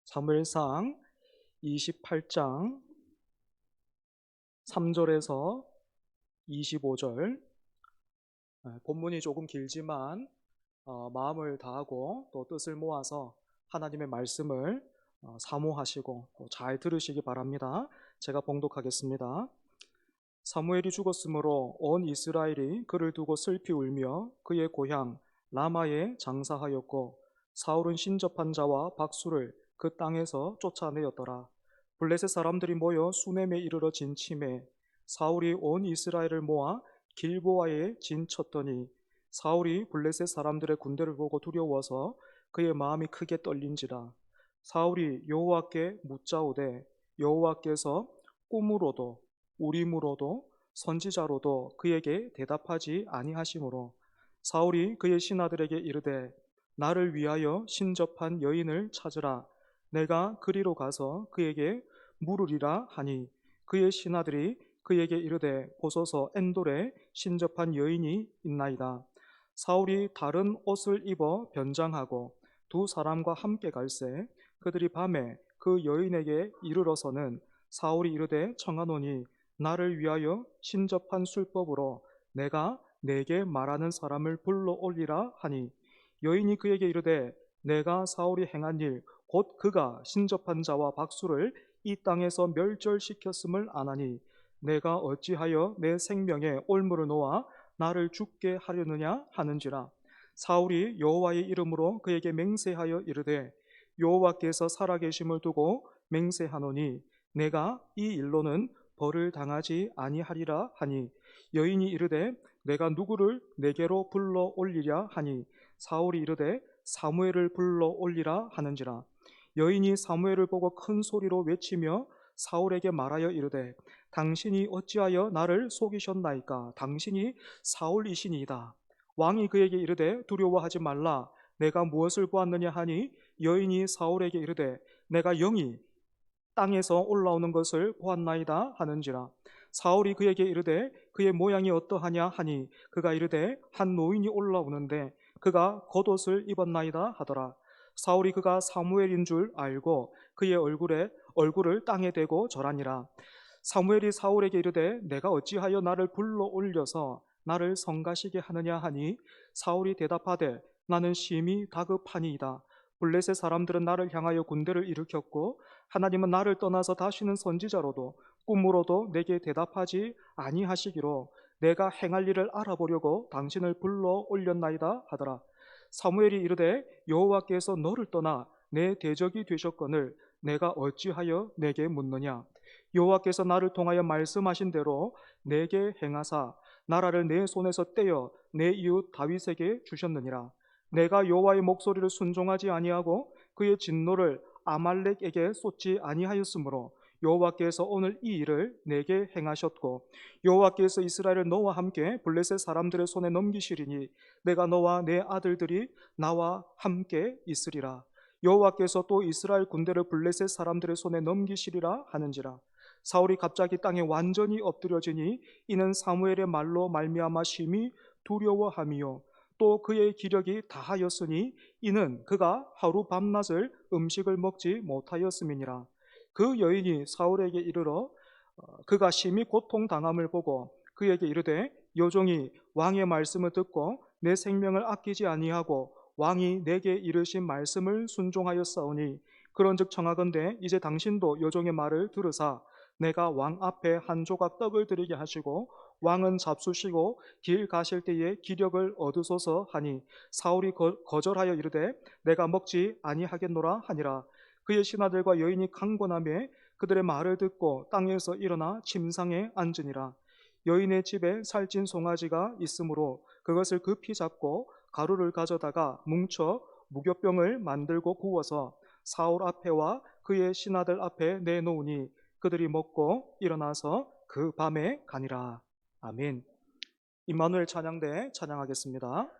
사무엘상 28장 3절에서 25절. 본문이 조금 길지만 마음을 다하고 또 뜻을 모아서 하나님의 말씀을 사모하시고 또 잘 들으시기 바랍니다. 제가 봉독하겠습니다. 사무엘이 죽었으므로 온 이스라엘이 그를 두고 슬피 울며 그의 고향 라마에 장사하였고 사울은 신접한 자와 박수를 그 땅에서 쫓아내었더라. 블레셋 사람들이 모여 수넴에 이르러 진침해 사울이 온 이스라엘을 모아 길보아에 진쳤더니 사울이 블레셋 사람들의 군대를 보고 두려워서 그의 마음이 크게 떨린지라. 사울이 여호와께 묻자오되 여호와께서 꿈으로도 우림으로도 선지자로도 그에게 대답하지 아니하시므로 사울이 그의 신하들에게 이르되 나를 위하여 신접한 여인을 찾으라. 내가 그리로 가서 그에게 물으리라 하니 그의 신하들이 그에게 이르되 보소서 엔돌에 신접한 여인이 있나이다. 사울이 다른 옷을 입어 변장하고 두 사람과 함께 갈새 그들이 밤에 그 여인에게 이르러서는 사울이 이르되 청하노니 나를 위하여 신접한 술법으로 내가 내게 말하는 사람을 불러올리라 하니 여인이 그에게 이르되 내가 사울이 행한 일 곧 그가 신접한 자와 박수를 이 땅에서 멸절시켰음을 아나니 내가 어찌하여 내 생명에 올무를 놓아 나를 죽게 하려느냐 하는지라. 사울이 여호와의 이름으로 그에게 맹세하여 이르되 여호와께서 살아계심을 두고 맹세하노니 내가 이 일로는 벌을 당하지 아니하리라 하니 여인이 이르되 내가 누구를 내게로 불러 올리랴 하니 사울이 이르되 사무엘을 불러 올리라 하는지라. 여인이 사무엘을 보고 큰 소리로 외치며 사울에게 말하여 이르되 당신이 어찌하여 나를 속이셨나이까? 당신이 사울이시니이다. 왕이 그에게 이르되 두려워하지 말라. 내가 무엇을 보았느냐 하니 여인이 사울에게 이르되 내가 영이 땅에서 올라오는 것을 보았나이다 하는지라. 사울이 그에게 이르되 그의 모양이 어떠하냐 하니 그가 이르되 한 노인이 올라오는데 그가 겉옷을 입었나이다 하더라. 사울이 그가 사무엘인 줄 알고 그의 얼굴을 땅에 대고 절하니라. 사무엘이 사울에게 이르되 내가 어찌하여 나를 불러 올려서 나를 성가시게 하느냐 하니 사울이 대답하되 나는 심히 다급하니이다. 블레셋 사람들은 나를 향하여 군대를 일으켰고 하나님은 나를 떠나서 다시는 선지자로도 꿈으로도 내게 대답하지 아니하시기로 내가 행할 일을 알아보려고 당신을 불러 올렸나이다 하더라. 사무엘이 이르되 여호와께서 너를 떠나 내 대적이 되셨거늘 내가 어찌하여 내게 묻느냐. 여호와께서 나를 통하여 말씀하신 대로 내게 행하사 나라를 내 손에서 떼어 내 이웃 다윗에게 주셨느니라. 내가 여호와의 목소리를 순종하지 아니하고 그의 진노를 아말렉에게 쏟지 아니하였으므로 여호와께서 오늘 이 일을 내게 행하셨고 여호와께서 이스라엘을 너와 함께 블레셋 사람들의 손에 넘기시리니 내가 너와 내 아들들이 나와 함께 있으리라. 여호와께서 또 이스라엘 군대를 블레셋 사람들의 손에 넘기시리라 하는지라. 사울이 갑자기 땅에 완전히 엎드려지니 이는 사무엘의 말로 말미암아 심히 두려워함이요 또 그의 기력이 다하였으니 이는 그가 하루 밤낮을 음식을 먹지 못하였음이니라. 그 여인이 사울에게 이르러 그가 심히 고통당함을 보고 그에게 이르되 여종이 왕의 말씀을 듣고 내 생명을 아끼지 아니하고 왕이 내게 이르신 말씀을 순종하였사오니 그런즉 청하건대 이제 당신도 여종의 말을 들으사 내가 왕 앞에 한 조각 떡을 드리게 하시고 왕은 잡수시고 길 가실 때에 기력을 얻으소서 하니 사울이 거절하여 이르되 내가 먹지 아니하겠노라 하니라. 그의 신하들과 여인이 강권하며 그들의 말을 듣고 땅에서 일어나 침상에 앉으니라. 여인의 집에 살찐 송아지가 있으므로 그것을 급히 잡고 가루를 가져다가 뭉쳐 무교병을 만들고 구워서 사울 앞에와 그의 신하들 앞에 내놓으니 그들이 먹고 일어나서 그 밤에 가니라. 아멘. 임마누엘 찬양대 찬양하겠습니다.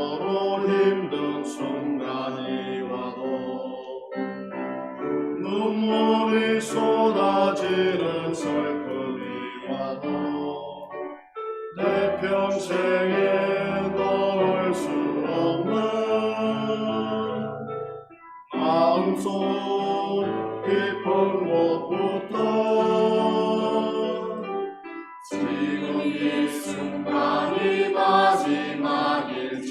서로 힘든 순간이 와도 눈물이 쏟아지는 슬픔이 와도 내 평생에 놓을 수 없는 마음속 깊은 곳부터 지금 이 순간이 마지막일지라도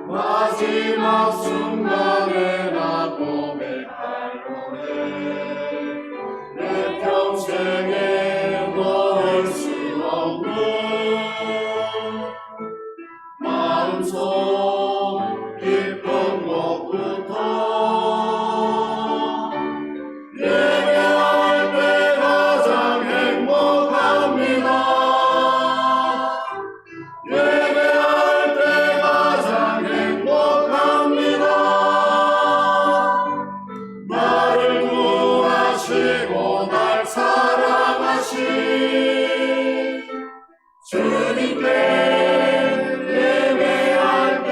마지막 순간에 나 고백할 노래 내 평생에 놓을 수 없는 마음속 깊은 곳부터 예배할 때 가장 행복합니다. 예배할 때 가장 행복합니다. 나를 구하시고 날 사랑하신 주님께 예배할 때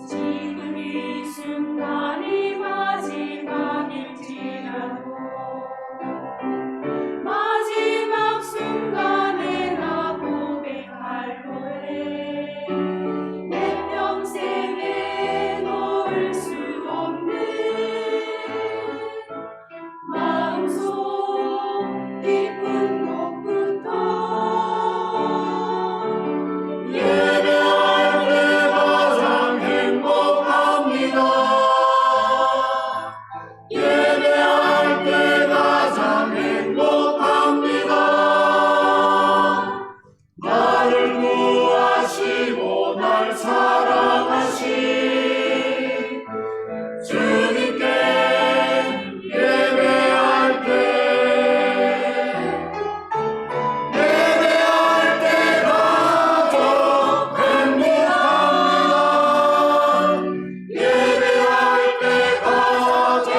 지금 이 순간이 마지막일지라도 마지막 순간에 나 고백할 노래 내 평생에 놓을 수 없는 마음속 깊은 곳부터 예배할 때 가장 행복합니다. 예배할 때 가장 행복합니다. 나를 구하시고 날 사랑하신 주님께 예배할 때 예배할 때 가장 행복합니다. 예배할 때 가장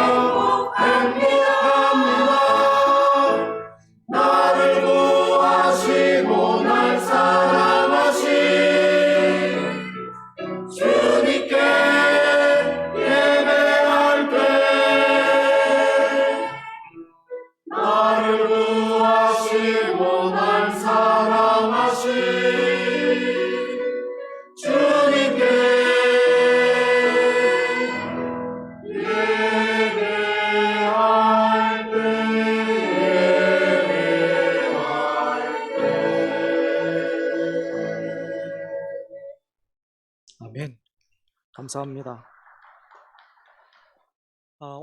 행복합니다. 나를 구하시고 날 사랑하신 주님께 예배할 때 나를 구하시고 날 사랑하신 주님께 예배할 때 아멘. 감사합니다.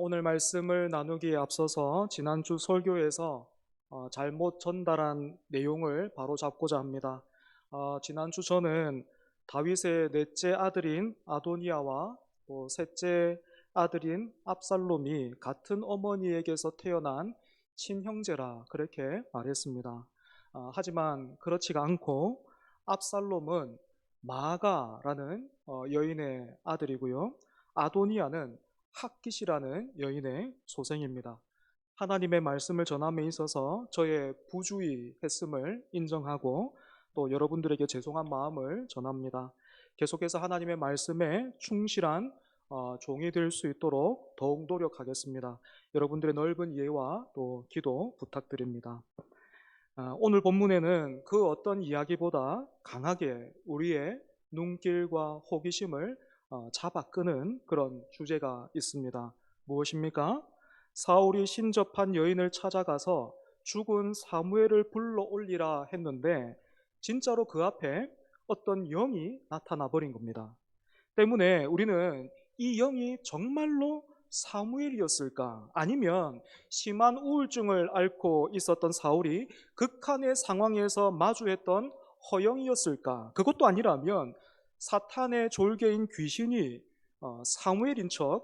오늘 말씀을 나누기에 앞서서 지난주 설교에서 잘못 전달한 내용을 바로 잡고자 합니다. 지난주 저는 다윗의 넷째 아들인 아도니아와 또 셋째 아들인 압살롬이 같은 어머니에게서 태어난 친형제라 그렇게 말했습니다. 하지만 그렇지가 않고 압살롬은 마아가라는 여인의 아들이고요. 아도니아는 핫깃이라는 여인의 소생입니다. 하나님의 말씀을 전함에 있어서 저의 부주의했음을 인정하고 또 여러분들에게 죄송한 마음을 전합니다. 계속해서 하나님의 말씀에 충실한 종이 될 수 있도록 더욱 노력하겠습니다. 여러분들의 넓은 이해와 또 기도 부탁드립니다. 오늘 본문에는 그 어떤 이야기보다 강하게 우리의 눈길과 호기심을 잡아 끄는 그런 주제가 있습니다. 무엇입니까? 사울이 신접한 여인을 찾아가서 죽은 사무엘을 불러 올리라 했는데 진짜로 그 앞에 어떤 영이 나타나 버린 겁니다. 때문에 우리는 이 영이 정말로 사무엘이었을까? 아니면 심한 우울증을 앓고 있었던 사울이 극한의 상황에서 마주했던 허영이었을까? 그것도 아니라면 사탄의 졸개인 귀신이 사무엘인 척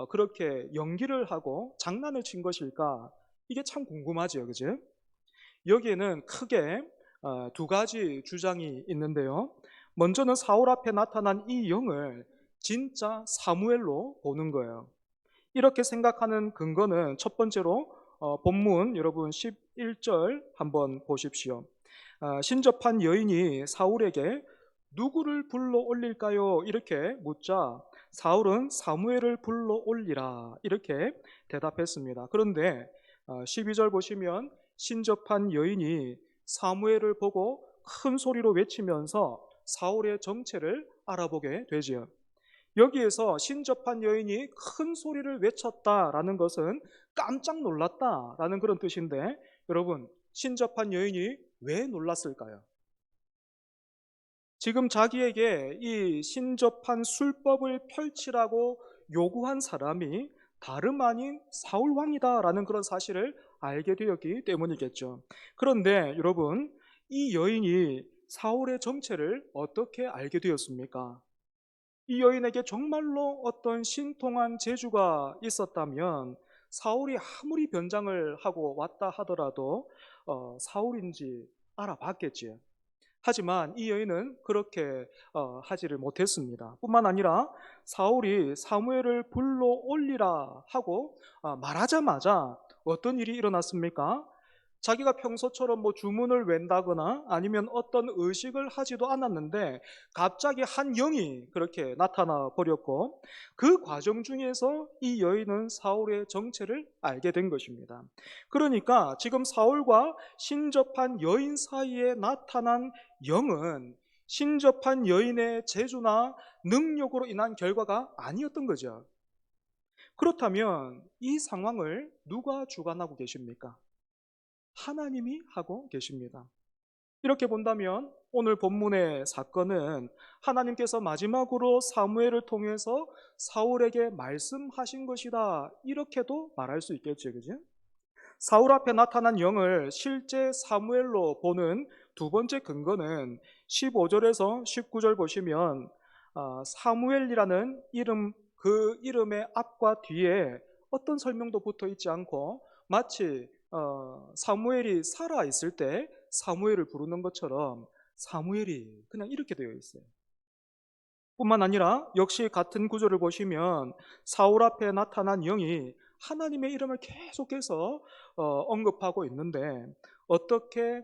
그렇게 연기를 하고 장난을 친 것일까? 이게 참 궁금하죠, 그죠? 여기에는 크게 두 가지 주장이 있는데요. 먼저는 사울 앞에 나타난 이 영을 진짜 사무엘로 보는 거예요. 이렇게 생각하는 근거는 첫 번째로 본문 여러분 11절 한번 보십시오. 신접한 여인이 사울에게 누구를 불러 올릴까요? 이렇게 묻자 사울은 사무엘을 불러 올리라 이렇게 대답했습니다. 그런데 12절 보시면 신접한 여인이 사무엘을 보고 큰 소리로 외치면서 사울의 정체를 알아보게 되지요. 여기에서 신접한 여인이 큰 소리를 외쳤다라는 것은 깜짝 놀랐다라는 그런 뜻인데, 여러분, 신접한 여인이 왜 놀랐을까요? 지금 자기에게 이 신접한 술법을 펼치라고 요구한 사람이 다름 아닌 사울 왕이다라는 그런 사실을 알게 되었기 때문이겠죠. 그런데 여러분, 이 여인이 사울의 정체를 어떻게 알게 되었습니까? 이 여인에게 정말로 어떤 신통한 재주가 있었다면 사울이 아무리 변장을 하고 왔다 하더라도 사울인지 알아봤겠지요. 하지만 이 여인은 그렇게 하지를 못했습니다. 뿐만 아니라 사울이 사무엘을 불러 올리라 하고 말하자마자 어떤 일이 일어났습니까? 자기가 평소처럼 뭐 주문을 웬다거나 아니면 어떤 의식을 하지도 않았는데 갑자기 한 영이 그렇게 나타나 버렸고, 그 과정 중에서 이 여인은 사울의 정체를 알게 된 것입니다. 그러니까 지금 사울과 신접한 여인 사이에 나타난 영은 신접한 여인의 재주나 능력으로 인한 결과가 아니었던 거죠. 그렇다면 이 상황을 누가 주관하고 계십니까? 하나님이 하고 계십니다. 이렇게 본다면 오늘 본문의 사건은 하나님께서 마지막으로 사무엘을 통해서 사울에게 말씀하신 것이다, 이렇게도 말할 수 있겠죠, 그죠? 사울 앞에 나타난 영을 실제 사무엘로 보는 두 번째 근거는 15절에서 19절 보시면 사무엘이라는 이름, 그 이름의 앞과 뒤에 어떤 설명도 붙어 있지 않고 마치 사무엘이 살아 있을 때 사무엘을 부르는 것처럼 사무엘이 그냥 이렇게 되어 있어요. 뿐만 아니라 역시 같은 구절을 보시면 사울 앞에 나타난 영이 하나님의 이름을 계속해서 언급하고 있는데, 어떻게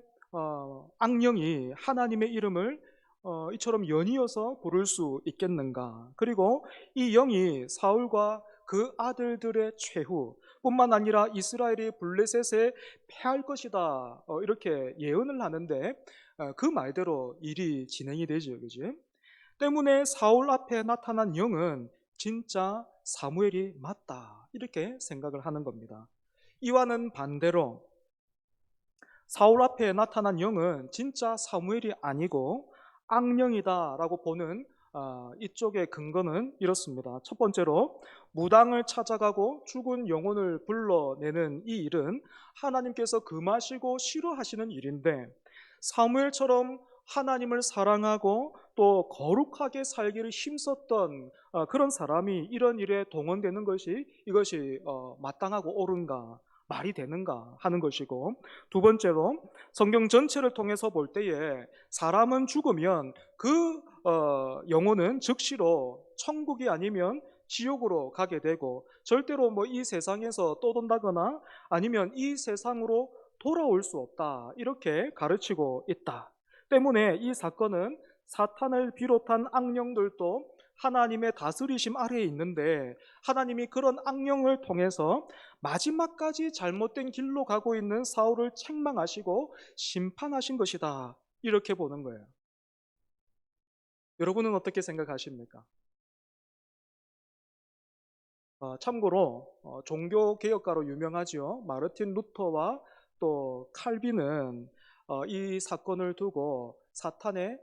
악령이 하나님의 이름을 이처럼 연이어서 부를 수 있겠는가? 그리고 이 영이 사울과 그 아들들의 최후 뿐만 아니라 이스라엘이 블레셋에 패할 것이다, 이렇게 예언을 하는데 그 말대로 일이 진행이 되죠, 그지? 때문에 사울 앞에 나타난 영은 진짜 사무엘이 맞다, 이렇게 생각을 하는 겁니다. 이와는 반대로 사울 앞에 나타난 영은 진짜 사무엘이 아니고 악령이다라고 보는 이쪽의 근거는 이렇습니다. 첫 번째로 무당을 찾아가고 죽은 영혼을 불러내는 이 일은 하나님께서 금하시고 싫어하시는 일인데, 사무엘처럼 하나님을 사랑하고 또 거룩하게 살기를 힘썼던 그런 사람이 이런 일에 동원되는 것이 이것이 마땅하고 옳은가, 말이 되는가 하는 것이고, 두 번째로 성경 전체를 통해서 볼 때에 사람은 죽으면 그 영혼은 즉시로 천국이 아니면 지옥으로 가게 되고 절대로 뭐 이 세상에서 떠돈다거나 아니면 이 세상으로 돌아올 수 없다, 이렇게 가르치고 있다. 때문에 이 사건은 사탄을 비롯한 악령들도 하나님의 다스리심 아래에 있는데 하나님이 그런 악령을 통해서 마지막까지 잘못된 길로 가고 있는 사울을 책망하시고 심판하신 것이다, 이렇게 보는 거예요. 여러분은 어떻게 생각하십니까? 참고로 종교개혁가로 유명하죠. 마르틴 루터와 또 칼빈은 이 사건을 두고 사탄의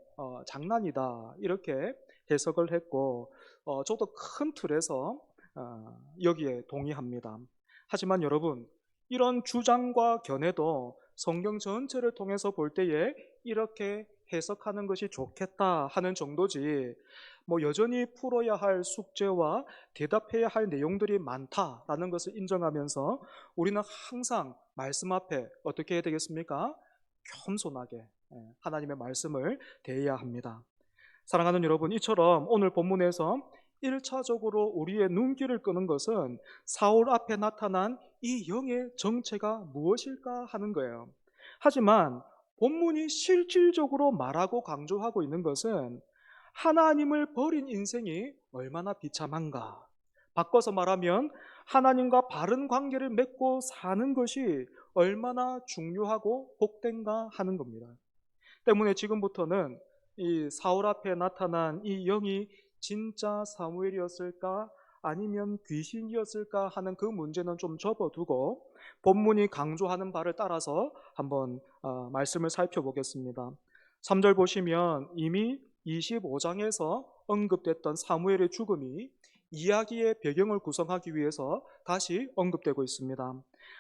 장난이다, 이렇게 해석을 했고 저도 큰 틀에서 여기에 동의합니다. 하지만 여러분, 이런 주장과 견해도 성경 전체를 통해서 볼 때에 이렇게 해석하는 것이 좋겠다 하는 정도지, 뭐 여전히 풀어야 할 숙제와 대답해야 할 내용들이 많다라는 것을 인정하면서 우리는 항상 말씀 앞에 어떻게 해야 되겠습니까? 겸손하게 하나님의 말씀을 대해야 합니다. 사랑하는 여러분, 이처럼 오늘 본문에서 1차적으로 우리의 눈길을 끄는 것은 사울 앞에 나타난 이 영의 정체가 무엇일까 하는 거예요. 하지만 본문이 실질적으로 말하고 강조하고 있는 것은 하나님을 버린 인생이 얼마나 비참한가. 바꿔서 말하면 하나님과 바른 관계를 맺고 사는 것이 얼마나 중요하고 복된가 하는 겁니다. 때문에 지금부터는 이 사울 앞에 나타난 이 영이 진짜 사무엘이었을까 아니면 귀신이었을까 하는 그 문제는 좀 접어두고 본문이 강조하는 바를 따라서 한번 말씀을 살펴보겠습니다. 3절 보시면 이미 25장에서 언급됐던 사무엘의 죽음이 이야기의 배경을 구성하기 위해서 다시 언급되고 있습니다.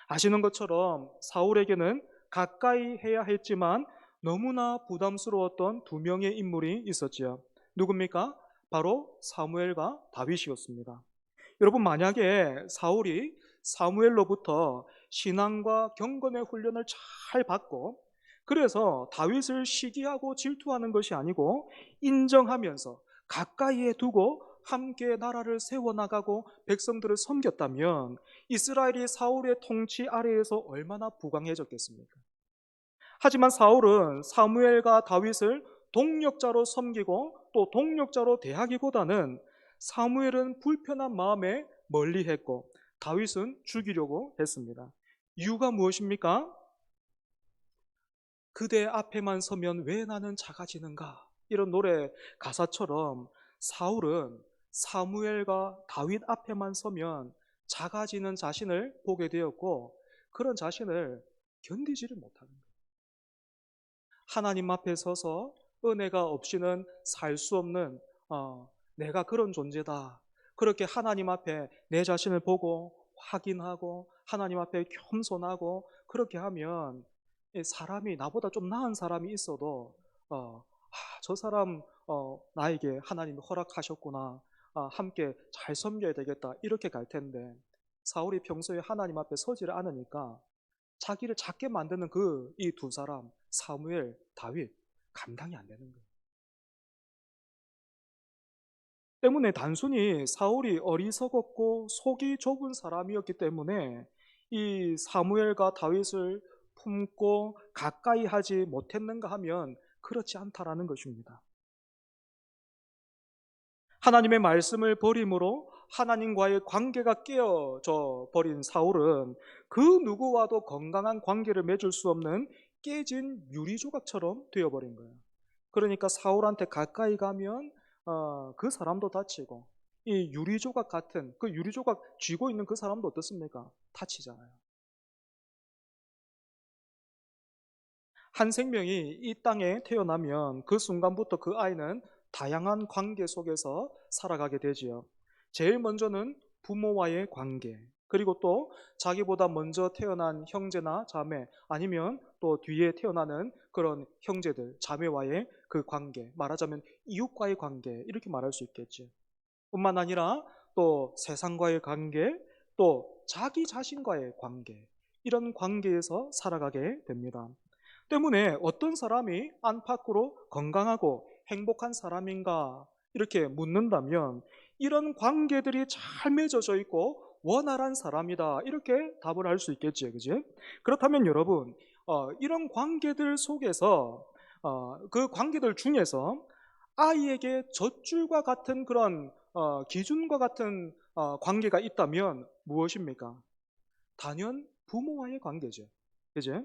아시는 것처럼 사울에게는 가까이 해야 했지만 너무나 부담스러웠던 두 명의 인물이 있었지요. 누굽니까? 바로 사무엘과 다윗이었습니다. 여러분, 만약에 사울이 사무엘로부터 신앙과 경건의 훈련을 잘 받고 그래서 다윗을 시기하고 질투하는 것이 아니고 인정하면서 가까이에 두고 함께 나라를 세워나가고 백성들을 섬겼다면 이스라엘이 사울의 통치 아래에서 얼마나 부강해졌겠습니까? 하지만 사울은 사무엘과 다윗을 동력자로 섬기고 또 동력자로 대하기보다는 사무엘은 불편한 마음에 멀리했고 다윗은 죽이려고 했습니다. 이유가 무엇입니까? 그대 앞에만 서면 왜 나는 작아지는가? 이런 노래 가사처럼 사울은 사무엘과 다윗 앞에만 서면 작아지는 자신을 보게 되었고 그런 자신을 견디지를 못하는 거예요. 하나님 앞에 서서 은혜가 없이는 살 수 없는 내가 그런 존재다. 그렇게 하나님 앞에 내 자신을 보고 확인하고 하나님 앞에 겸손하고 그렇게 하면 사람이 나보다 좀 나은 사람이 있어도 저 사람 나에게 하나님이 허락하셨구나. 함께 잘 섬겨야 되겠다. 이렇게 갈 텐데 사울이 평소에 하나님 앞에 서지를 않으니까 자기를 작게 만드는 이 두 사람 사무엘, 다윗 감당이 안 되는 거예요. 때문에 단순히 사울이 어리석었고 속이 좁은 사람이었기 때문에 이 사무엘과 다윗을 품고 가까이 하지 못했는가 하면 그렇지 않다라는 것입니다. 하나님의 말씀을 버림으로 하나님과의 관계가 깨어져 버린 사울은 그 누구와도 건강한 관계를 맺을 수 없는 깨진 유리조각처럼 되어버린 거예요. 그러니까 사울한테 가까이 가면 그 사람도 다치고 이 유리조각 같은 그 유리조각 쥐고 있는 그 사람도 어떻습니까? 다치잖아요. 한 생명이 이 땅에 태어나면 그 순간부터 그 아이는 다양한 관계 속에서 살아가게 되지요. 제일 먼저는 부모와의 관계, 그리고 또 자기보다 먼저 태어난 형제나 자매, 아니면 또 뒤에 태어나는 그런 형제들, 자매와의 그 관계, 말하자면 이웃과의 관계, 이렇게 말할 수 있겠죠. 뿐만 아니라 또 세상과의 관계, 또 자기 자신과의 관계, 이런 관계에서 살아가게 됩니다. 때문에 어떤 사람이 안팎으로 건강하고 행복한 사람인가 이렇게 묻는다면 이런 관계들이 잘 맺어져 있고 원활한 사람이다 이렇게 답을 할 수 있겠죠. 그죠? 그렇다면 여러분 이런 관계들 속에서 그 관계들 중에서 아이에게 젖줄과 같은 그런 기준과 같은 관계가 있다면 무엇입니까? 단연 부모와의 관계죠. 그죠?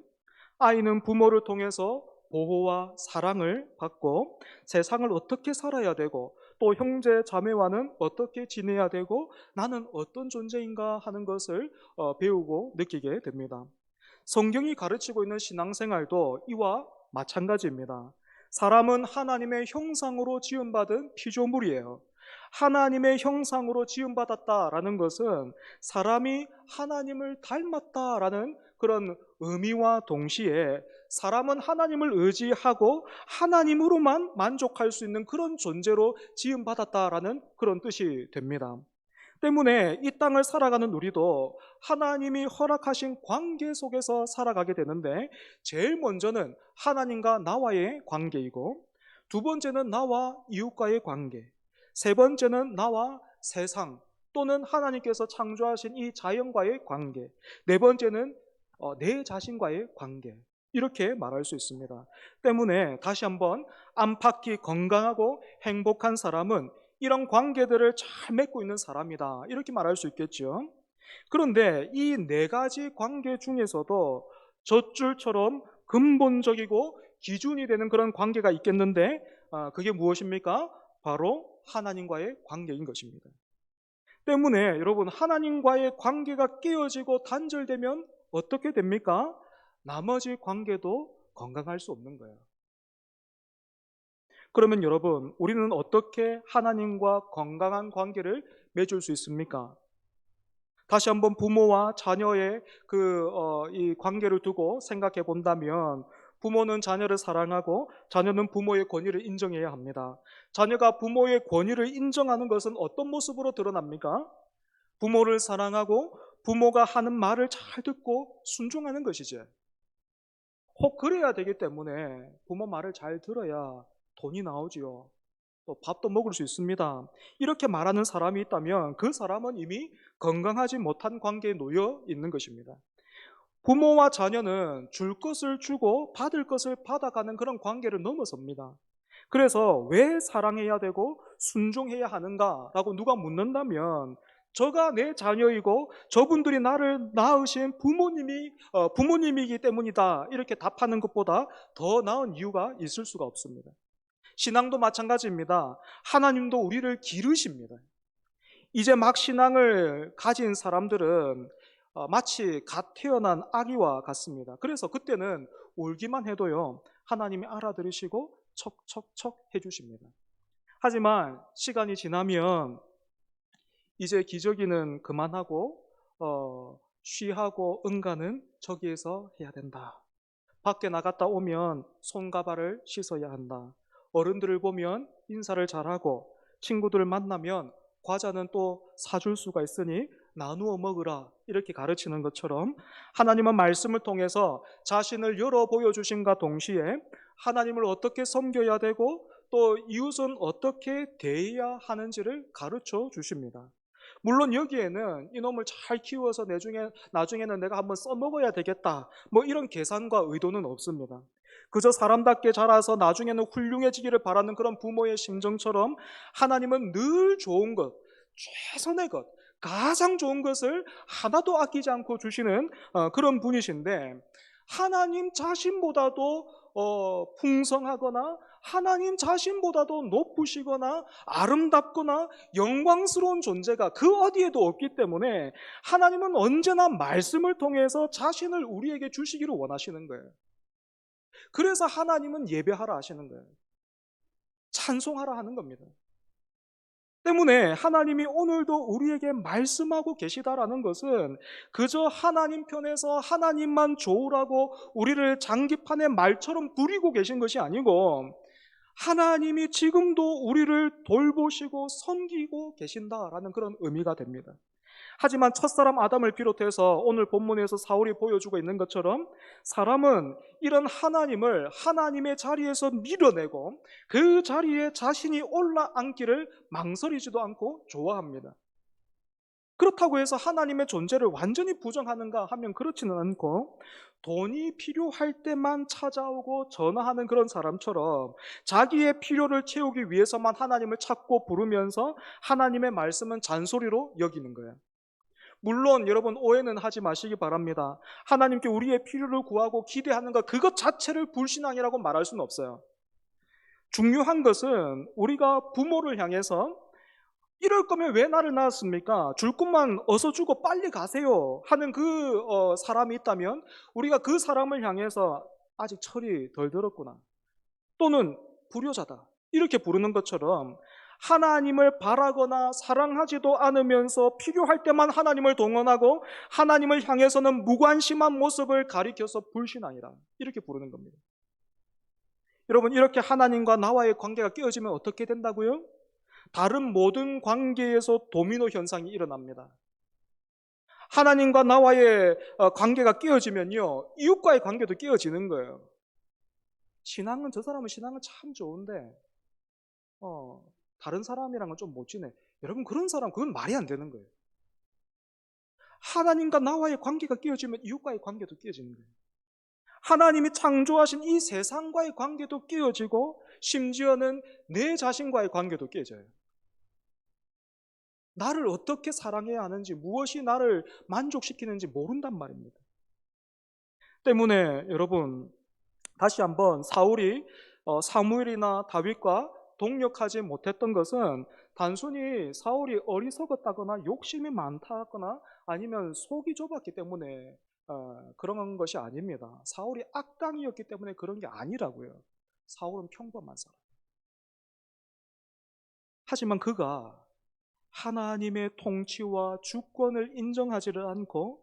아이는 부모를 통해서 보호와 사랑을 받고 세상을 어떻게 살아야 되고 또 형제 자매와는 어떻게 지내야 되고 나는 어떤 존재인가 하는 것을 배우고 느끼게 됩니다. 성경이 가르치고 있는 신앙생활도 이와 마찬가지입니다. 사람은 하나님의 형상으로 지음받은 피조물이에요. 하나님의 형상으로 지음받았다라는 것은 사람이 하나님을 닮았다라는 그런 의미와 동시에 사람은 하나님을 의지하고 하나님으로만 만족할 수 있는 그런 존재로 지음받았다라는 그런 뜻이 됩니다. 때문에 이 땅을 살아가는 우리도 하나님이 허락하신 관계 속에서 살아가게 되는데 제일 먼저는 하나님과 나와의 관계이고 두 번째는 나와 이웃과의 관계, 세 번째는 나와 세상 또는 하나님께서 창조하신 이 자연과의 관계, 네 번째는 내 자신과의 관계, 이렇게 말할 수 있습니다. 때문에 다시 한번 안팎이 건강하고 행복한 사람은 이런 관계들을 잘 맺고 있는 사람이다, 이렇게 말할 수 있겠죠. 그런데 이 네 가지 관계 중에서도 젖줄처럼 근본적이고 기준이 되는 그런 관계가 있겠는데 그게 무엇입니까? 바로 하나님과의 관계인 것입니다. 때문에 여러분, 하나님과의 관계가 깨어지고 단절되면 어떻게 됩니까? 나머지 관계도 건강할 수 없는 거예요. 그러면 여러분, 우리는 어떻게 하나님과 건강한 관계를 맺을 수 있습니까? 다시 한번 부모와 자녀의 이 관계를 두고 생각해 본다면, 부모는 자녀를 사랑하고 자녀는 부모의 권위를 인정해야 합니다. 자녀가 부모의 권위를 인정하는 것은 어떤 모습으로 드러납니까? 부모를 사랑하고 부모가 하는 말을 잘 듣고 순종하는 것이지. 혹 그래야 되기 때문에 부모 말을 잘 들어야 돈이 나오지요. 또 밥도 먹을 수 있습니다. 이렇게 말하는 사람이 있다면 그 사람은 이미 건강하지 못한 관계에 놓여 있는 것입니다. 부모와 자녀는 줄 것을 주고 받을 것을 받아가는 그런 관계를 넘어섭니다. 그래서 왜 사랑해야 되고 순종해야 하는가라고 누가 묻는다면, 저가 내 자녀이고 저분들이 나를 낳으신 부모님이기 때문이다, 이렇게 답하는 것보다 더 나은 이유가 있을 수가 없습니다. 신앙도 마찬가지입니다. 하나님도 우리를 기르십니다. 이제 막 신앙을 가진 사람들은 마치 갓 태어난 아기와 같습니다. 그래서 그때는 울기만 해도요, 하나님이 알아들으시고 척척척 해주십니다. 하지만 시간이 지나면 이제 기저귀는 그만하고 쉬하고 응가는 저기에서 해야 된다. 밖에 나갔다 오면 손과 발을 씻어야 한다. 어른들을 보면 인사를 잘하고, 친구들을 만나면 과자는 또 사줄 수가 있으니 나누어 먹으라, 이렇게 가르치는 것처럼 하나님은 말씀을 통해서 자신을 열어 보여주심과 동시에 하나님을 어떻게 섬겨야 되고 또 이웃은 어떻게 대해야 하는지를 가르쳐 주십니다. 물론 여기에는 이놈을 잘 키워서 나중에는 내가 한번 써먹어야 되겠다, 뭐 이런 계산과 의도는 없습니다. 그저 사람답게 자라서 나중에는 훌륭해지기를 바라는 그런 부모의 심정처럼 하나님은 늘 좋은 것, 최선의 것, 가장 좋은 것을 하나도 아끼지 않고 주시는 그런 분이신데, 하나님 자신보다도 풍성하거나 하나님 자신보다도 높으시거나 아름답거나 영광스러운 존재가 그 어디에도 없기 때문에 하나님은 언제나 말씀을 통해서 자신을 우리에게 주시기를 원하시는 거예요. 그래서 하나님은 예배하라 하시는 거예요. 찬송하라 하는 겁니다. 때문에 하나님이 오늘도 우리에게 말씀하고 계시다라는 것은 그저 하나님 편에서 하나님만 좋으라고 우리를 장기판에 말처럼 부리고 계신 것이 아니고, 하나님이 지금도 우리를 돌보시고 섬기고 계신다라는 그런 의미가 됩니다. 하지만 첫사람 아담을 비롯해서 오늘 본문에서 사울이 보여주고 있는 것처럼 사람은 이런 하나님을 하나님의 자리에서 밀어내고 그 자리에 자신이 올라앉기를 망설이지도 않고 좋아합니다. 그렇다고 해서 하나님의 존재를 완전히 부정하는가 하면 그렇지는 않고, 돈이 필요할 때만 찾아오고 전화하는 그런 사람처럼 자기의 필요를 채우기 위해서만 하나님을 찾고 부르면서 하나님의 말씀은 잔소리로 여기는 거예요. 물론 여러분, 오해는 하지 마시기 바랍니다. 하나님께 우리의 필요를 구하고 기대하는 것, 그것 자체를 불신앙이라고 말할 수는 없어요. 중요한 것은 우리가 부모를 향해서 이럴 거면 왜 나를 낳았습니까? 줄 것만 어서 주고 빨리 가세요 하는 그 사람이 있다면 우리가 그 사람을 향해서 아직 철이 덜 들었구나, 또는 불효자다, 이렇게 부르는 것처럼 하나님을 바라거나 사랑하지도 않으면서 필요할 때만 하나님을 동원하고 하나님을 향해서는 무관심한 모습을 가리켜서 불신앙이라, 이렇게 부르는 겁니다. 여러분, 이렇게 하나님과 나와의 관계가 깨어지면 어떻게 된다고요? 다른 모든 관계에서 도미노 현상이 일어납니다. 하나님과 나와의 관계가 깨어지면요, 이웃과의 관계도 깨어지는 거예요. 저 사람은 신앙은 참 좋은데 다른 사람이랑은 좀 못 지내. 여러분, 그런 사람, 그건 말이 안 되는 거예요. 하나님과 나와의 관계가 깨어지면 이웃과의 관계도 깨어지는 거예요. 하나님이 창조하신 이 세상과의 관계도 깨어지고 심지어는 내 자신과의 관계도 깨져요. 나를 어떻게 사랑해야 하는지, 무엇이 나를 만족시키는지 모른단 말입니다. 때문에 여러분, 다시 한번 사울이 사무엘이나 다윗과 동력하지 못했던 것은 단순히 사울이 어리석었다거나 욕심이 많다거나 아니면 속이 좁았기 때문에 그런 것이 아닙니다. 사울이 악당이었기 때문에 그런 게 아니라고요. 사울은 평범한 사람. 하지만 그가 하나님의 통치와 주권을 인정하지를 않고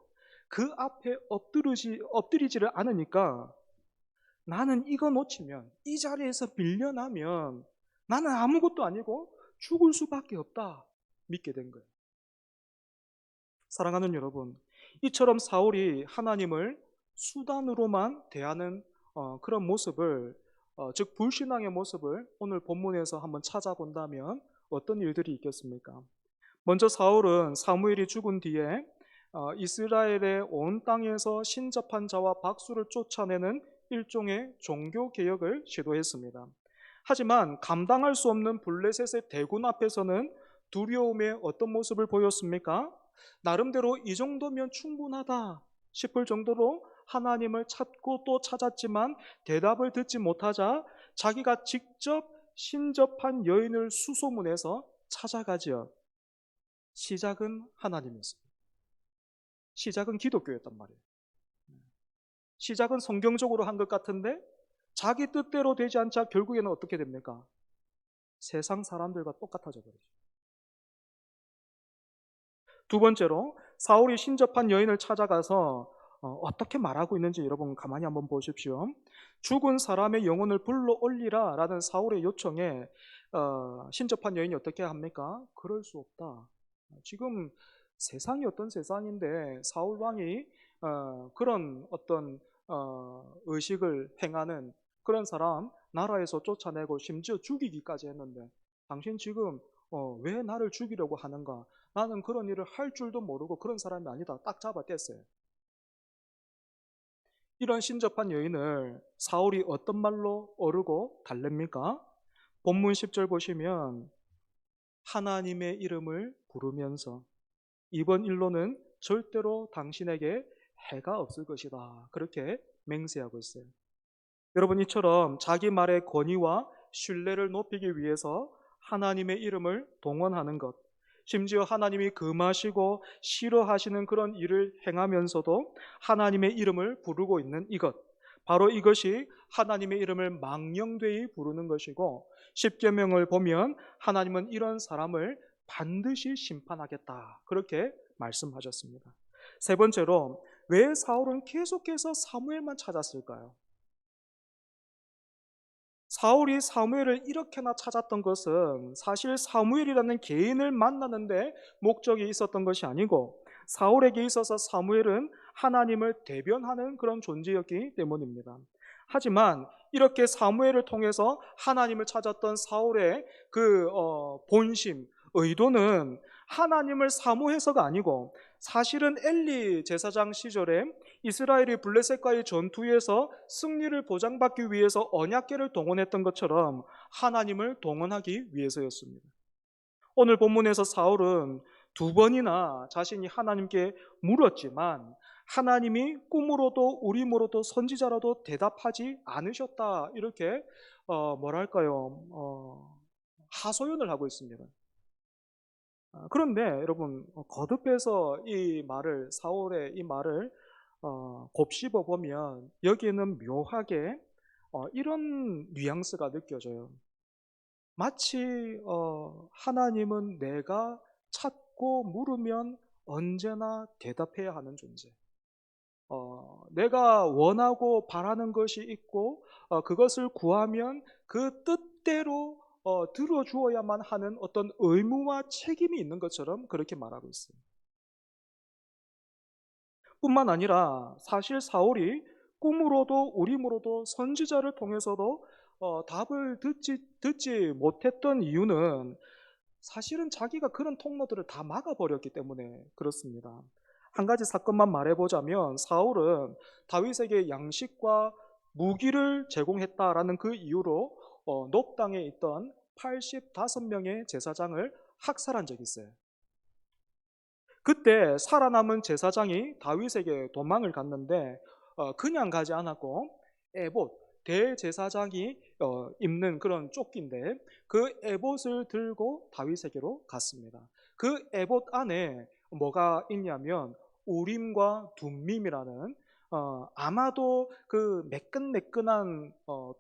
그 앞에 엎드리지를 않으니까 나는 이거 놓치면, 이 자리에서 밀려나면 나는 아무것도 아니고 죽을 수밖에 없다 믿게 된 거예요. 사랑하는 여러분, 이처럼 사울이 하나님을 수단으로만 대하는 그런 모습을, 즉 불신앙의 모습을 오늘 본문에서 한번 찾아본다면 어떤 일들이 있겠습니까? 먼저 사울은 사무엘이 죽은 뒤에 이스라엘의 온 땅에서 신접한 자와 박수를 쫓아내는 일종의 종교 개혁을 시도했습니다. 하지만 감당할 수 없는 블레셋의 대군 앞에서는 두려움의 어떤 모습을 보였습니까? 나름대로 이 정도면 충분하다 싶을 정도로 하나님을 찾고 또 찾았지만 대답을 듣지 못하자 자기가 직접 신접한 여인을 수소문해서 찾아가지요. 시작은 하나님이었습니다. 시작은 기독교였단 말이에요. 시작은 성경적으로 한 것 같은데 자기 뜻대로 되지 않자 결국에는 어떻게 됩니까? 세상 사람들과 똑같아져 버리죠. 두 번째로 사울이 신접한 여인을 찾아가서 어떻게 말하고 있는지 여러분 가만히 한번 보십시오. 죽은 사람의 영혼을 불러올리라 라는 사울의 요청에 신접한 여인이 어떻게 합니까? 그럴 수 없다. 지금 세상이 어떤 세상인데 사울 왕이 그런 어떤 의식을 행하는 그런 사람 나라에서 쫓아내고 심지어 죽이기까지 했는데 당신 지금 왜 나를 죽이려고 하는가? 나는 그런 일을 할 줄도 모르고 그런 사람이 아니다. 딱 잡아댔어요. 이런 신접한 여인을 사울이 어떤 말로 어르고 달랩니까? 본문 10절 보시면 하나님의 이름을 부르면서 이번 일로는 절대로 당신에게 해가 없을 것이다. 그렇게 맹세하고 있어요. 여러분, 이처럼 자기 말의 권위와 신뢰를 높이기 위해서 하나님의 이름을 동원하는 것, 심지어 하나님이 금하시고 싫어하시는 그런 일을 행하면서도 하나님의 이름을 부르고 있는 이것, 바로 이것이 하나님의 이름을 망령되이 부르는 것이고, 십계명을 보면 하나님은 이런 사람을 반드시 심판하겠다 그렇게 말씀하셨습니다. 세 번째로, 왜 사울은 계속해서 사무엘만 찾았을까요? 사울이 사무엘을 이렇게나 찾았던 것은 사실 사무엘이라는 개인을 만나는데 목적이 있었던 것이 아니고 사울에게 있어서 사무엘은 하나님을 대변하는 그런 존재였기 때문입니다. 하지만 이렇게 사무엘을 통해서 하나님을 찾았던 사울의 그 본심, 의도는 하나님을 사모해서가 아니고 사실은 엘리 제사장 시절에 이스라엘이 블레셋과의 전투에서 승리를 보장받기 위해서 언약궤를 동원했던 것처럼 하나님을 동원하기 위해서였습니다. 오늘 본문에서 사울은 두 번이나 자신이 하나님께 물었지만 하나님이 꿈으로도 우림으로도 선지자라도 대답하지 않으셨다 이렇게 하소연을 하고 있습니다. 그런데 여러분 거듭해서 이 말을 사울의 이 말을 곱씹어 보면 여기에는 묘하게 이런 뉘앙스가 느껴져요. 마치 하나님은 내가 찾고 물으면 언제나 대답해야 하는 존재. 내가 원하고 바라는 것이 있고 그것을 구하면 그 뜻대로 들어주어야만 하는 어떤 의무와 책임이 있는 것처럼 그렇게 말하고 있어요. 뿐만 아니라 사실 사울이 꿈으로도 우림으로도 선지자를 통해서도 답을 듣지 못했던 이유는 사실은 자기가 그런 통로들을 다 막아버렸기 때문에 그렇습니다. 한 가지 사건만 말해보자면 사울은 다윗에게 양식과 무기를 제공했다라는 그 이유로 높당에 있던 85명의 제사장을 학살한 적이 있어요. 그때 살아남은 제사장이 다윗에게 도망을 갔는데 그냥 가지 않았고 에봇, 대제사장이 입는 그런 조끼인데 그 에봇을 들고 다윗에게로 갔습니다. 그 에봇 안에 뭐가 있냐면 우림과 둠밈이라는 아마도 그 매끈매끈한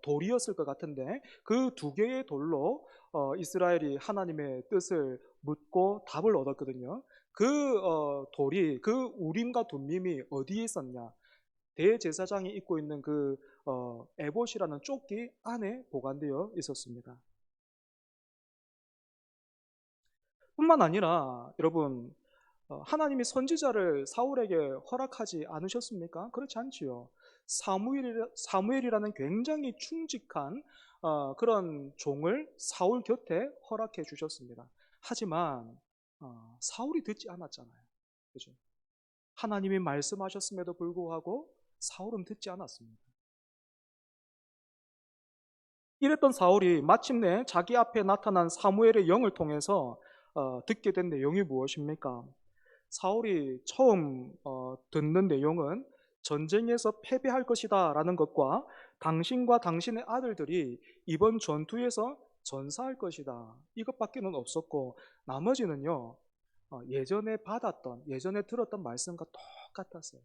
돌이었을 것 같은데 그 두 개의 돌로 이스라엘이 하나님의 뜻을 묻고 답을 얻었거든요. 그 돌이, 그 우림과 둠밈이 어디에 있었냐? 대제사장이 입고 있는 그 에봇이라는 조끼 안에 보관되어 있었습니다. 뿐만 아니라 여러분, 하나님이 선지자를 사울에게 허락하지 않으셨습니까? 그렇지 않지요. 사무엘이라는 굉장히 충직한 그런 종을 사울 곁에 허락해 주셨습니다. 하지만 사울이 듣지 않았잖아요. 그죠? 하나님이 말씀하셨음에도 불구하고 사울은 듣지 않았습니다. 이랬던 사울이 마침내 자기 앞에 나타난 사무엘의 영을 통해서 듣게 된 내용이 무엇입니까? 사울이 처음 듣는 내용은 전쟁에서 패배할 것이다 라는 것과 당신과 당신의 아들들이 이번 전투에서 전사할 것이다, 이것밖에는 없었고 나머지는요 예전에 들었던 말씀과 똑같았어요.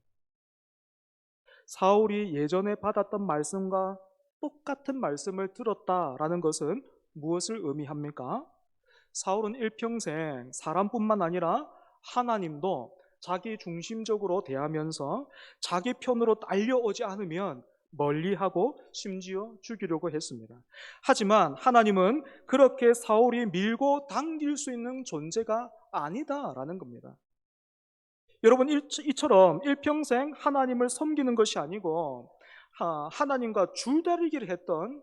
사울이 예전에 받았던 말씀과 똑같은 말씀을 들었다라는 것은 무엇을 의미합니까? 사울은 일평생 사람뿐만 아니라 하나님도 자기 중심적으로 대하면서 자기 편으로 딸려오지 않으면 멀리하고 심지어 죽이려고 했습니다. 하지만 하나님은 그렇게 사울이 밀고 당길 수 있는 존재가 아니다라는 겁니다. 여러분, 이처럼 일평생 하나님을 섬기는 것이 아니고 하나님과 줄다리기를 했던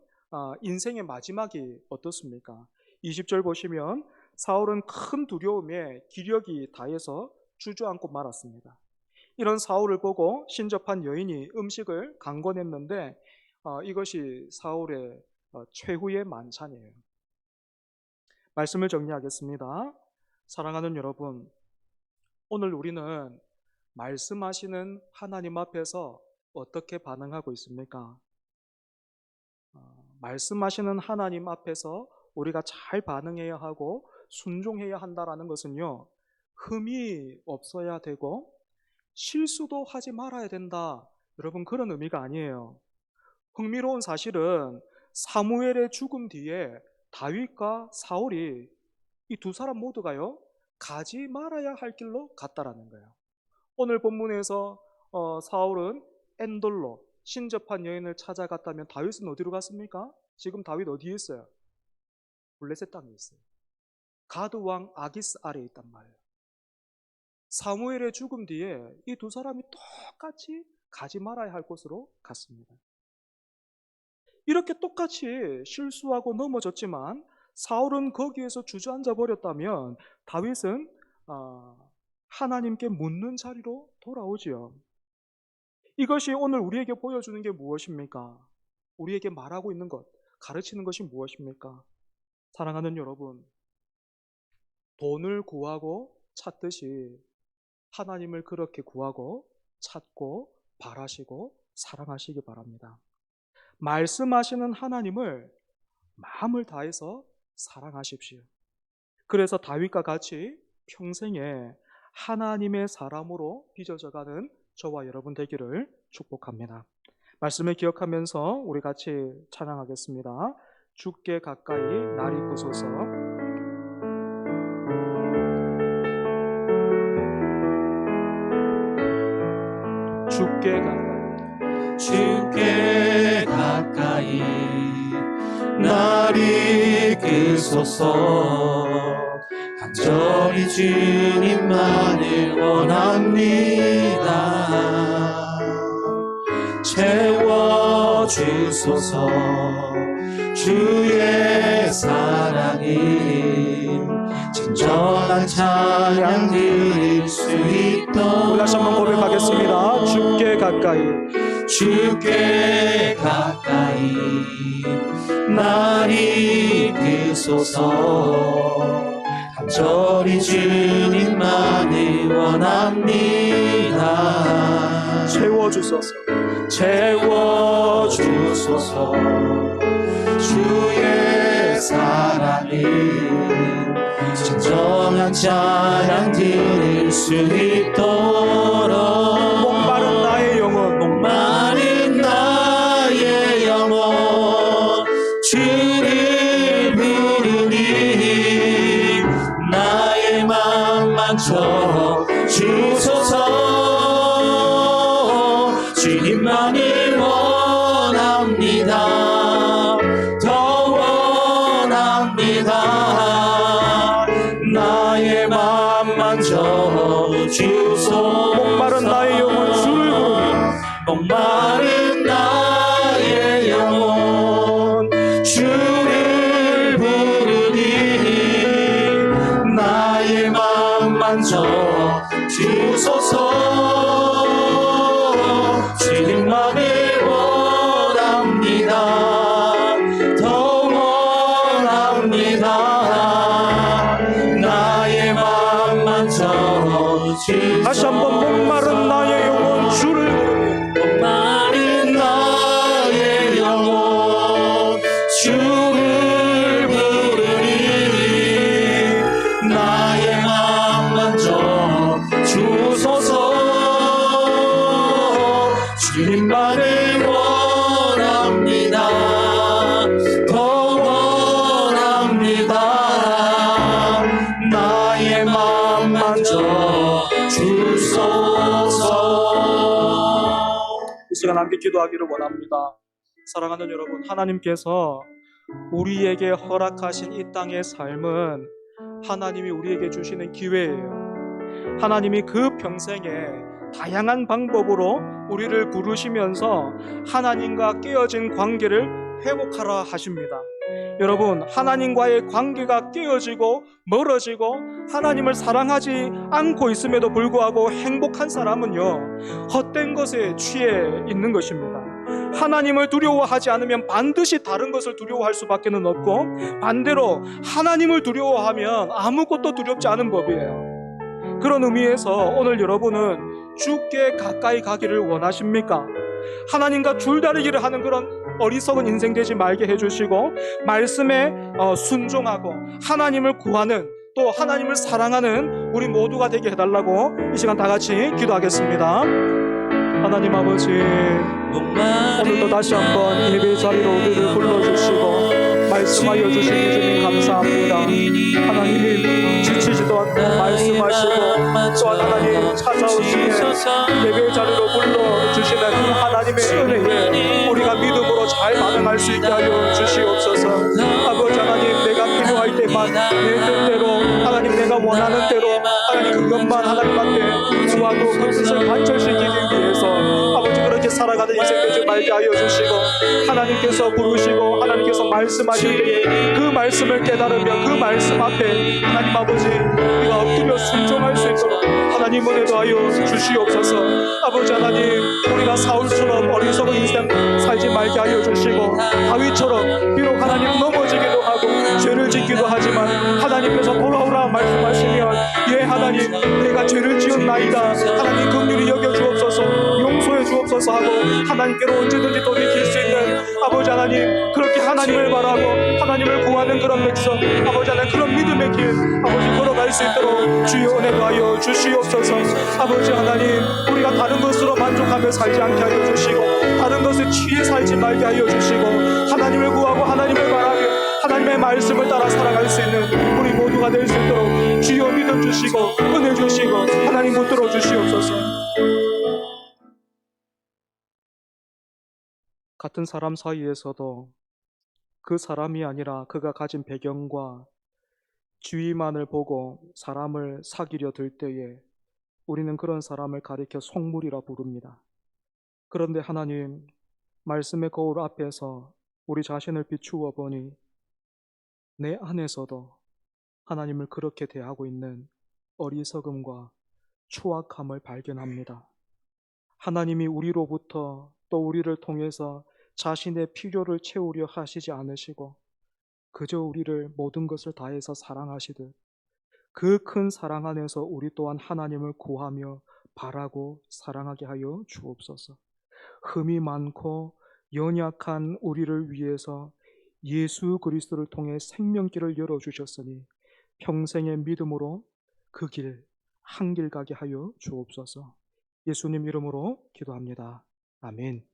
인생의 마지막이 어떻습니까? 20절 보시면 사울은 큰 두려움에 기력이 다해서 주저앉고 말았습니다. 이런 사울을 보고 신접한 여인이 음식을 강권했는데 이것이 사울의 최후의 만찬이에요. 말씀을 정리하겠습니다. 사랑하는 여러분, 오늘 우리는 말씀하시는 하나님 앞에서 어떻게 반응하고 있습니까? 말씀하시는 하나님 앞에서 우리가 잘 반응해야 하고 순종해야 한다는 것은요, 흠이 없어야 되고 실수도 하지 말아야 된다, 여러분, 그런 의미가 아니에요. 흥미로운 사실은 사무엘의 죽음 뒤에 다윗과 사울이 이 두 사람 모두가요 가지 말아야 할 길로 갔다라는 거예요. 오늘 본문에서 사울은 엔돌로 신접한 여인을 찾아갔다면 다윗은 어디로 갔습니까? 지금 다윗 어디에 있어요? 블레셋 땅에 있어요. 가드 왕 아기스 아래에 있단 말이에요. 사무엘의 죽음 뒤에 이 두 사람이 똑같이 가지 말아야 할 곳으로 갔습니다. 이렇게 똑같이 실수하고 넘어졌지만 사울은 거기에서 주저앉아 버렸다면 다윗은 하나님께 묻는 자리로 돌아오지요. 이것이 오늘 우리에게 보여주는 게 무엇입니까? 우리에게 말하고 있는 것, 가르치는 것이 무엇입니까? 사랑하는 여러분, 돈을 구하고 찾듯이 하나님을 그렇게 구하고 찾고 바라시고 사랑하시기 바랍니다. 말씀하시는 하나님을 마음을 다해서 사랑하십시오. 그래서 다윗과 같이 평생에 하나님의 사람으로 빚어져가는 저와 여러분 되기를 축복합니다. 말씀을 기억하면서 우리 같이 찬양하겠습니다. 주께 가까이 날 이끄소서. 주께 가까이 날 이끄소서. 간절히 주님만을 원합니다. 채워주소서. 주의 사랑이 진정한 찬양 드릴 수 있도록 우리 다시 한번 고백하겠습니다. 주께 가까이 주께 가까이 날 이끄소서 간절히 주님만을 원합니다. 채워주소서. 채워주소서 주의 사랑을 진정한 찬양 드릴 수 있도록 목마른 나의 영혼 목마른 나의 영혼 주를 부르니 나의 맘 만져 주소서 주님만을 원합니다. 더 원합니다. 나의 맘 만져 주소서 목마른 나의 영혼 주를 부르니 목마른 나의 영혼 주를 부르니 나의 맘 만져 주소서 주님만을 원합니다. 더 원합니다. 나의 맘 만져 주소서 다시 한번 목마른 나의 영혼 주를 부르니 목마른 나의 영혼 주를 부르니 나의 맘 만져 주소서 주님만을 원합니다. 더 원합니다. 나의 맘 만져 주소서. 이 시간 함께 기도하기를 원합니다. 사랑하는 여러분, 하나님께서 우리에게 허락하신 이 땅의 삶은 하나님이 우리에게 주시는 기회예요. 하나님이 그 평생에 다양한 방법으로 우리를 부르시면서 하나님과 깨어진 관계를 회복하라 하십니다. 여러분, 하나님과의 관계가 깨어지고 멀어지고 하나님을 사랑하지 않고 있음에도 불구하고 행복한 사람은요, 헛된 것에 취해 있는 것입니다. 하나님을 두려워하지 않으면 반드시 다른 것을 두려워할 수밖에 없고, 반대로 하나님을 두려워하면 아무것도 두렵지 않은 법이에요. 그런 의미에서 오늘 여러분은 주께 가까이 가기를 원하십니까? 하나님과 줄다리기를 하는 그런 어리석은 인생 되지 말게 해주시고, 말씀에 순종하고 하나님을 구하는, 또 하나님을 사랑하는 우리 모두가 되게 해달라고 이 시간 다 같이 기도하겠습니다. 하나님 아버지, 오늘도 다시 한번 예배 자리로 우리를 불러주시고 말씀하여 주신 주님 감사합니다. 하나님이 지치지도 않고 말씀하시고, 또한 하나님 찾아오시는 예배 자리로 불러주시는 하나님의 은혜에 우리가 믿음으로 잘 반응할 수 있게 하여 주시옵소서. 아버지 하나님, 내가 필요할 때만 내 뜻대로, 하나님 내가 원하는 대로 하나님 그것만 하나님한테 구하고 그 뜻을 관철시키기 위해서 아버지 그렇게 살아가는 인생 되지 말게 하여 주시고, 하나님께서 부르시고 하나님께서 말씀하실 때에 그 말씀을 깨달으며 그 말씀 앞에 하나님 아버지 우리가 엎드려 순종할 수 있도록 하나님 은혜 더하여 주시옵소서. 아버지 하나님, 우리가 사울처럼 어리석은 인생 살지 말게 하여 주시고, 다윗처럼 비록 하나님 넘어지기도 하고 죄를 짓기도 하지만 하나님께서 돌아오라 말씀하시면, 예 하나님 내가 죄를 지었나이다, 하나님 긍휼히 여겨 주옵소서, 용서해 주옵소서 하고 하나님께로 언제든지 돌이킬 수 있는 아버지 하나님, 그렇게 하나님을 바라고 하나님을 구하는 그런 백성, 아버지 하나님 그런 믿음의 길 아버지 걸어갈 수 있도록 주여 은혜 더하여 주시옵소서. 아버지 하나님, 우리가 다른 것으로 만족하며 살지 않게 하여 주시고, 다른 것에 취해 살지 말게 하여 주시고, 하나님을 구하고 하나님을 바라며 하나님의 말씀을 따라 살아갈 수 있는 우리 모두가 될 수 있도록 주여 믿음 주시고 은혜 주시고 하나님 붙들어 주시옵소서. 같은 사람 사이에서도 그 사람이 아니라 그가 가진 배경과 주위만을 보고 사람을 사귀려 들 때에 우리는 그런 사람을 가리켜 속물이라 부릅니다. 그런데 하나님, 말씀의 거울 앞에서 우리 자신을 비추어 보니 내 안에서도 하나님을 그렇게 대하고 있는 어리석음과 추악함을 발견합니다. 하나님이 우리로부터 또 우리를 통해서 자신의 필요를 채우려 하시지 않으시고 그저 우리를 모든 것을 다해서 사랑하시듯 그 큰 사랑 안에서 우리 또한 하나님을 구하며 바라고 사랑하게 하여 주옵소서. 흠이 많고 연약한 우리를 위해서 예수 그리스도를 통해 생명길을 열어주셨으니 평생의 믿음으로 그 길, 한 길 가게 하여 주옵소서. 예수님 이름으로 기도합니다. 아멘.